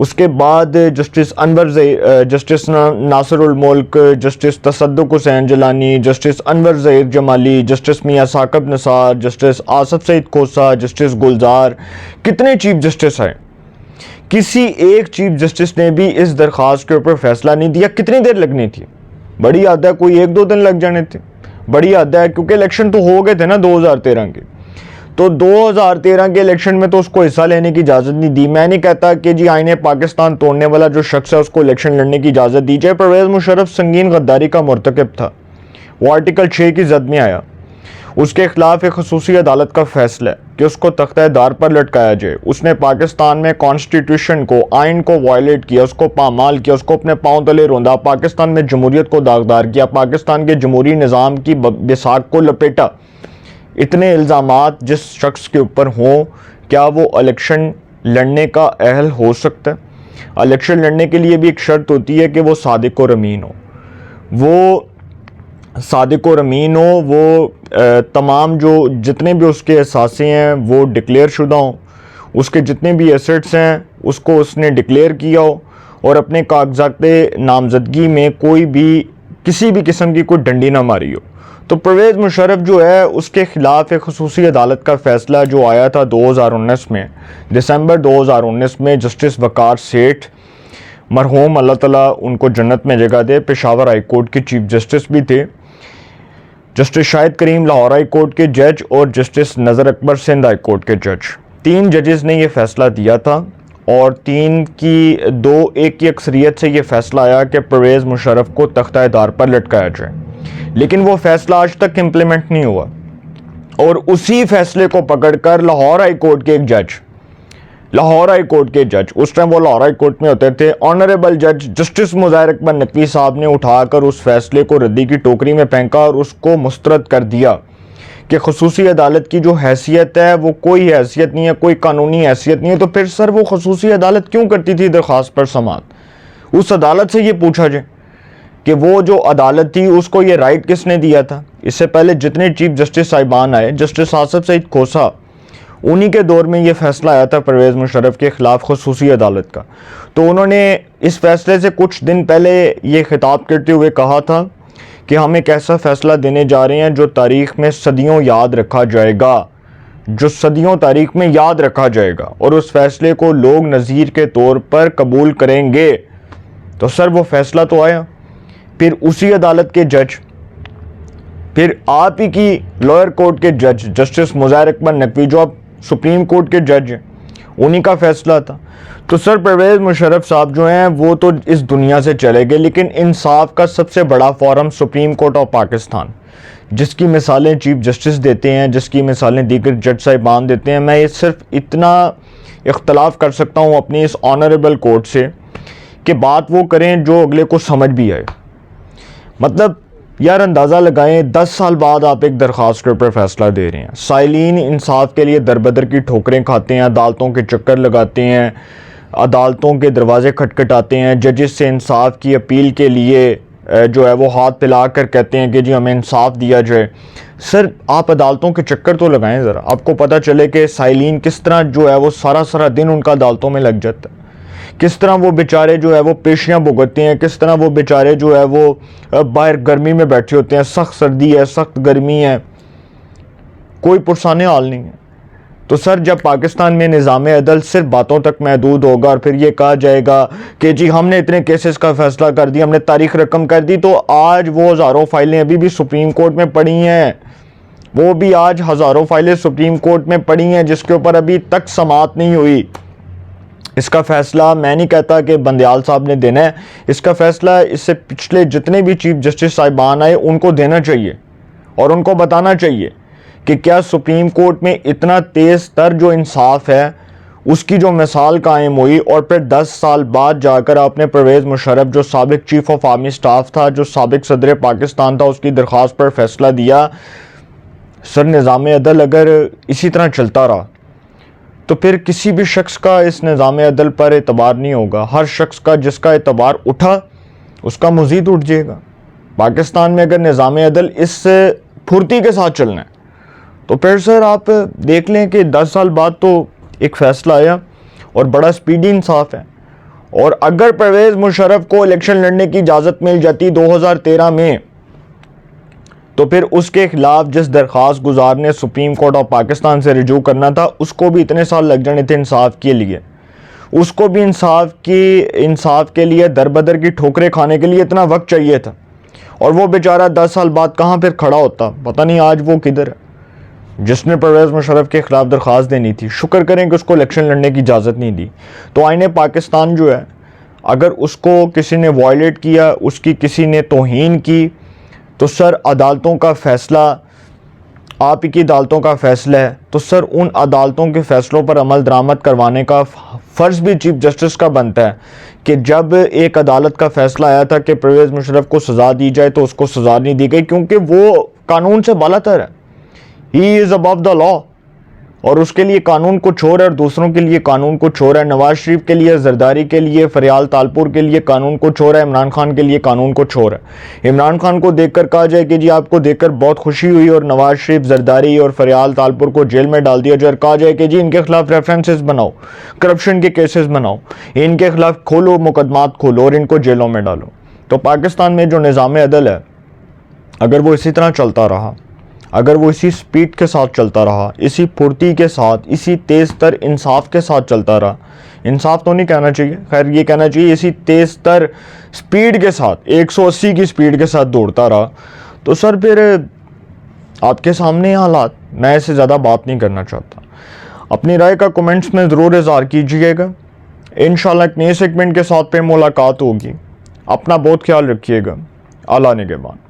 اس کے بعد justice justice ناصر الملک، جسٹس تصدق حسین جیلانی، جسٹس انور ظہیر جمالی، جسٹس میاں ثاقب نثار، جسٹس آصف سعید کھوسہ، جسٹس گلزار، کتنے چیف جسٹس آئے، کسی ایک چیف جسٹس نے بھی اس درخواست کے اوپر فیصلہ نہیں دیا۔ کتنی دیر لگنی تھی؟ بڑی حد ہے کوئی 1-2 دن لگ جانے تھے، بڑی حد ہے، کیونکہ الیکشن تو ہو گئے تھے نا 2013 کے، تو 2013 کے الیکشن میں تو اس کو حصہ لینے کی اجازت نہیں دی۔ میں نہیں کہتا کہ جی آئین پاکستان توڑنے والا جو شخص ہے اس کو الیکشن لڑنے کی اجازت دی جائے۔ پرویز مشرف سنگین غداری کا مرتکب تھا، وہ آرٹیکل 6 کی زد میں آیا، اس کے خلاف ایک خصوصی عدالت کا فیصلہ ہے کہ اس کو تختہ دار پر لٹکایا جائے۔ اس نے پاکستان میں کانسٹیٹیوشن کو، آئین کو وائلیٹ کیا، اس کو پامال کیا، اس کو اپنے پاؤں تلے روندا، پاکستان میں جمہوریت کو داغدار کیا، پاکستان کے جمہوری نظام کی بساق کو لپیٹا۔ اتنے الزامات جس شخص کے اوپر ہوں، کیا وہ الیکشن لڑنے کا اہل ہو سکتا ہے؟ الیکشن لڑنے کے لیے بھی ایک شرط ہوتی ہے کہ وہ صادق اور امین ہو، وہ صادق اور امین ہو، وہ تمام جو جتنے بھی اس کے اثاثے ہیں وہ ڈکلیئر شدہ ہوں، اس کے جتنے بھی ایسٹس ہیں اس کو اس نے ڈکلیئر کیا ہو، اور اپنے کاغذات نامزدگی میں کوئی بھی کسی بھی قسم کی کوئی ڈنڈی نہ ماری ہو۔ تو پرویز مشرف جو ہے اس کے خلاف ایک خصوصی عدالت کا فیصلہ جو آیا تھا 2019 میں، دسمبر 2019 میں، جسٹس وقار سیٹھ مرحوم، اللہ تعالیٰ ان کو جنت میں جگہ دے، پشاور ہائی کورٹ کے چیف جسٹس بھی تھے، جسٹس شاہد کریم لاہور ہائی کورٹ کے جج اور جسٹس نظر اکبر سندھ ہائی کورٹ کے جج، 3 ججز نے یہ فیصلہ دیا تھا، اور 3 کی 2-1 کی اکثریت سے یہ فیصلہ آیا کہ پرویز مشرف کو تختہ دار پر لٹکایا جائے۔ لیکن وہ فیصلہ آج تک امپلیمنٹ نہیں ہوا، اور اسی فیصلے کو پکڑ کر لاہور ہائی کورٹ کے ایک جج، اس ٹائم وہ لاہور ہائی کورٹ میں ہوتے تھے، آنریبل جج جسٹس مظاہر اکبر نقوی صاحب نے اٹھا کر اس فیصلے کو ردی کی ٹوکری میں پھینکا اور اس کو مسترد کر دیا کہ خصوصی عدالت کی جو حیثیت ہے وہ کوئی حیثیت نہیں ہے، کوئی قانونی حیثیت نہیں ہے۔ تو پھر سر وہ خصوصی عدالت کیوں کرتی تھی درخواست پر سماعت؟ اس عدالت سے یہ پوچھا جائے کہ وہ جو عدالت تھی اس کو یہ رائٹ کس نے دیا تھا؟ اس سے پہلے جتنے چیف جسٹس صاحبان آئے، جسٹس آصف سعید کھوسہ، انہی کے دور میں یہ فیصلہ آیا تھا پرویز مشرف کے خلاف خصوصی عدالت کا۔ تو انہوں نے اس فیصلے سے کچھ دن پہلے یہ خطاب کرتے ہوئے کہا تھا کہ ہم ایک ایسا فیصلہ دینے جا رہے ہیں جو تاریخ میں صدیوں یاد رکھا جائے گا، تاریخ میں یاد رکھا جائے گا، اور اس فیصلے کو لوگ نظیر کے طور پر قبول کریں گے۔ تو سر وہ فیصلہ تو آیا، پھر اسی عدالت کے جج، پھر آپ ہی کی لوئر کورٹ کے جج جسٹس مظاہر اکبر نقوی جو اب سپریم کورٹ کے جج ہیں، انہی کا فیصلہ تھا۔ تو سر پرویز مشرف صاحب جو ہیں وہ تو اس دنیا سے چلے گئے، لیکن انصاف کا سب سے بڑا forum supreme court of Pakistan, جس کی مثالیں چیف جسٹس دیتے ہیں، جس کی مثالیں دیگر جج صاحبان دیتے ہیں، میں یہ صرف اتنا اختلاف کر سکتا ہوں اپنی اس آنریبل کورٹ سے کہ بات وہ کریں جو اگلے کو سمجھ بھی آئے۔ مطلب یار اندازہ لگائیں، 10 سال بعد آپ ایک درخواست کے اوپر فیصلہ دے رہے ہیں، سائلین انصاف کے لیے دربدر کی ٹھوکریں کھاتے ہیں، عدالتوں کے چکر لگاتے ہیں، عدالتوں کے دروازے کھٹکھٹاتے ہیں، ججز سے انصاف کی اپیل کے لیے جو ہے وہ ہاتھ پھیلا کر کہتے ہیں کہ جی ہمیں انصاف دیا جائے۔ سر آپ عدالتوں کے چکر تو لگائیں ذرا، آپ کو پتہ چلے کہ سائلین کس طرح جو ہے وہ سارا دن ان کا عدالتوں میں لگ جاتا ہے، کس طرح وہ بیچارے جو ہے وہ پیشیاں بھگتتے ہیں، کس طرح وہ بیچارے جو ہے وہ باہر گرمی میں بیٹھے ہوتے ہیں، سخت سردی ہے، سخت گرمی ہے، کوئی پرسانے حال نہیں ہے۔ تو سر جب پاکستان میں نظام عدل صرف باتوں تک محدود ہوگا اور پھر یہ کہا جائے گا کہ جی ہم نے اتنے کیسز کا فیصلہ کر دیا، ہم نے تاریخ رقم کر دی، تو آج وہ ہزاروں فائلیں ابھی بھی سپریم کورٹ میں پڑی ہیں، وہ بھی آج ہزاروں فائلیں سپریم کورٹ میں پڑی ہیں جس کے اوپر ابھی تک سماعت نہیں ہوئی۔ اس کا فیصلہ میں نہیں کہتا کہ بندیال صاحب نے دینا ہے، اس کا فیصلہ اس سے پچھلے جتنے بھی چیف جسٹس صاحبان آئے ان کو دینا چاہیے، اور ان کو بتانا چاہیے کہ کیا سپریم کورٹ میں اتنا تیز تر جو انصاف ہے اس کی جو مثال قائم ہوئی، اور پھر 10 سال بعد جا کر آپ نے پرویز مشرف جو سابق چیف آف آرمی سٹاف تھا، جو سابق صدر پاکستان تھا، اس کی درخواست پر فیصلہ دیا۔ سر نظام عدل اگر اسی طرح چلتا رہا تو پھر کسی بھی شخص کا اس نظام عدل پر اعتبار نہیں ہوگا، ہر شخص کا جس کا اعتبار اٹھا اس کا مزید اٹھ جائے گا۔ پاکستان میں اگر نظام عدل اس پھرتی کے ساتھ چلنا ہے تو پھر سر آپ دیکھ لیں کہ 10 سال بعد تو ایک فیصلہ آیا اور بڑا سپیڈی انصاف ہے، اور اگر پرویز مشرف کو الیکشن لڑنے کی اجازت مل جاتی 2013 میں تو پھر اس کے خلاف جس درخواست گزار نے سپریم کورٹ آف پاکستان سے رجوع کرنا تھا اس کو بھی اتنے سال لگ جانے تھے انصاف کے لیے، اس کو بھی انصاف کے لیے در بدر کی ٹھوکریں کھانے کے لیے اتنا وقت چاہیے تھا، اور وہ بیچارہ 10 سال بعد کہاں پھر کھڑا ہوتا، پتہ نہیں آج وہ کدھر ہے جس نے پرویز مشرف کے خلاف درخواست دینی تھی۔ شکر کریں کہ اس کو الیکشن لڑنے کی اجازت نہیں دی۔ تو آئین پاکستان جو ہے اگر اس کو کسی نے وائلیٹ کیا، اس کی کسی نے توہین کی، تو سر عدالتوں کا فیصلہ آپ ہی کی عدالتوں کا فیصلہ ہے، تو سر ان عدالتوں کے فیصلوں پر عمل درآمد کروانے کا فرض بھی چیف جسٹس کا بنتا ہے کہ جب ایک عدالت کا فیصلہ آیا تھا کہ پرویز مشرف کو سزا دی جائے تو اس کو سزا نہیں دی گئی، کیونکہ وہ قانون سے بالا تر ہے، ہی از ابو دا لا، اور اس کے لیے قانون کچھ اور ہے اور دوسروں کے لیے قانون کچھ اور ہے۔ نواز شریف کے لیے، زرداری کے لیے، فریال تالپور کے لیے قانون کچھ اور ہے، عمران خان کے لیے قانون کچھ اور ہے۔ عمران خان کو دیکھ کر کہا جائے کہ جی آپ کو دیکھ کر بہت خوشی ہوئی، اور نواز شریف، زرداری اور فریال تالپور کو جیل میں ڈال دیا جائے اور کہا جائے کہ جی ان کے خلاف ریفرنسز بناؤ، کرپشن کے کیسز بناؤ، ان کے خلاف کھولو مقدمات کھولو اور ان کو جیلوں میں ڈالو۔ تو پاکستان میں جو نظام عدل ہے اگر وہ اسی طرح چلتا رہا، اگر وہ اسی سپیڈ کے ساتھ چلتا رہا، اسی پھرتی کے ساتھ، اسی تیز تر انصاف کے ساتھ چلتا رہا، انصاف تو نہیں کہنا چاہیے، خیر یہ کہنا چاہیے اسی تیز تر سپیڈ کے ساتھ، 180 کی سپیڈ کے ساتھ دوڑتا رہا، تو سر پھر آپ کے سامنے حالات، میں اس سے زیادہ بات نہیں کرنا چاہتا۔ اپنی رائے کا کمنٹس میں ضرور اظہار کیجئے گا۔ انشاءاللہ ایک نئے سیگمنٹ کے ساتھ پھر ملاقات ہوگی۔ اپنا بہت خیال رکھیے گا۔ اللہ نگہبان۔